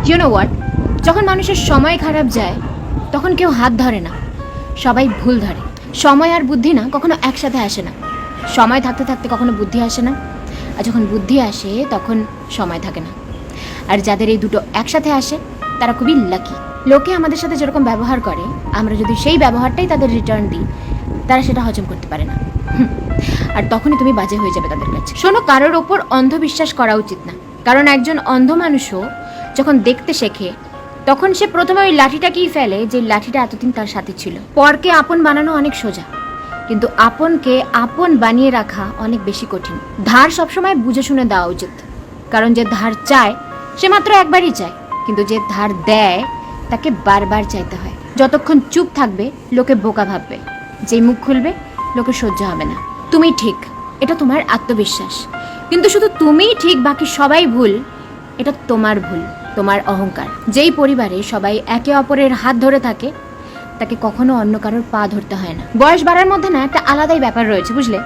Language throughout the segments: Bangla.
ইউ নো হোয়াট, যখন মানুষের সময় খারাপ যায় তখন কেউ হাত ধরে না, সবাই ভুল ধরে। সময় আর বুদ্ধি না কখনো একসাথে আসে না। সময় থাকতে থাকতে কখনো বুদ্ধি আসে না, আর যখন বুদ্ধি আসে তখন সময় থাকে না। আর যাদের এই দুটো একসাথে আসে তারা খুবই লাকি। লোকে আমাদের সাথে যেরকম ব্যবহার করে, আমরা যদি সেই ব্যবহারটাই তাদের রিটার্ন দিই, তারা সেটা হজম করতে পারে না। আর তখনই তুমি বাজে হয়ে যাবে তাদের কাছে। শোনো, কারোর ওপর অন্ধবিশ্বাস করা উচিত না, কারণ একজন অন্ধ মানুষও যখন দেখতে শেখে তখন সে প্রথমে ওই লাঠিটাকেই ফেলে যে লাঠিটা এতদিন তার সাথে ছিল। পরকে আপন বানানো অনেক সোজা, কিন্তু আপনকে আপন বানিয়ে রাখা অনেক বেশি কঠিন। ধার সবসময় বুঝে শুনে দেওয়া উচিত, কারণ যে ধার চায় সে মাত্র একবারই চায়, কিন্তু যে ধার দেয় তাকে বারবার চাইতে হয়। যতক্ষণ চুপ থাকবে লোকে বোকা ভাববে, যেই মুখ খুলবে লোকে সহ্য হবে না। তুমি ঠিক, এটা তোমার আত্মবিশ্বাস, কিন্তু শুধু তুমিই ঠিক বাকি সবাই ভুল, এটা তোমার ভুল, তোমার অহংকার। যেই পরিবারে সবাই একে অপরের হাত ধরে থাকে তাকে কখনো অন্য কারোর পা ধরতে হয় না। বয়স বাড়ার মধ্যে না একটা আলাদাই ব্যাপার রয়েছে, বুঝলে?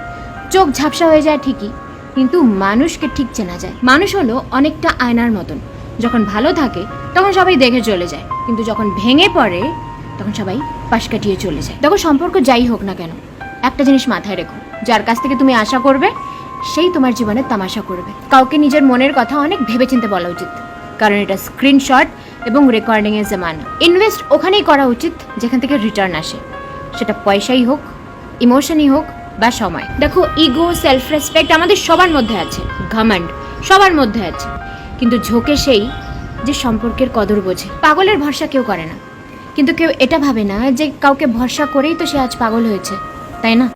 চোখ ঝাপসা হয়ে যায় ঠিকই, কিন্তু মানুষকে ঠিক চেনা যায়। মানুষ হলো অনেকটা আয়নার মতন, যখন ভালো থাকে তখন সবাই দেখে চলে যায়, কিন্তু যখন ভেঙে পড়ে তখন সবাই পাশ কাটিয়ে চলে যায়। দেখো, সম্পর্ক যাই হোক না কেন, একটা জিনিস মাথায় রেখো, যার কাছ থেকে তুমি আশা করবে সেই তোমার জীবনে তামাশা করবে। কাউকে নিজের মনের কথা অনেক ভেবেচিন্তে বলা উচিত, কারণ এটা স্ক্রিনশট এবং রেকর্ডিং এর জামানা। ইনভেস্ট ওখানেই করা উচিত যেখান থেকে রিটার্ন আসে, সেটা পয়সাই হোক, ইমোশনই হোক বা সময়। দেখো, ইগো, সেলফ রেসপেক্ট আমাদের সবার মধ্যে আছে, ঘমন্ড সবার মধ্যে আছে, কিন্তু ঝোঁকে সেই যে সম্পর্কের কদর বোঝে। পাগলের ভরসা কেউ করে না, কিন্তু কেউ এটা ভাবে না যে কাউকে ভরসা করেই তো সে আজ পাগল হয়েছে, তাই না?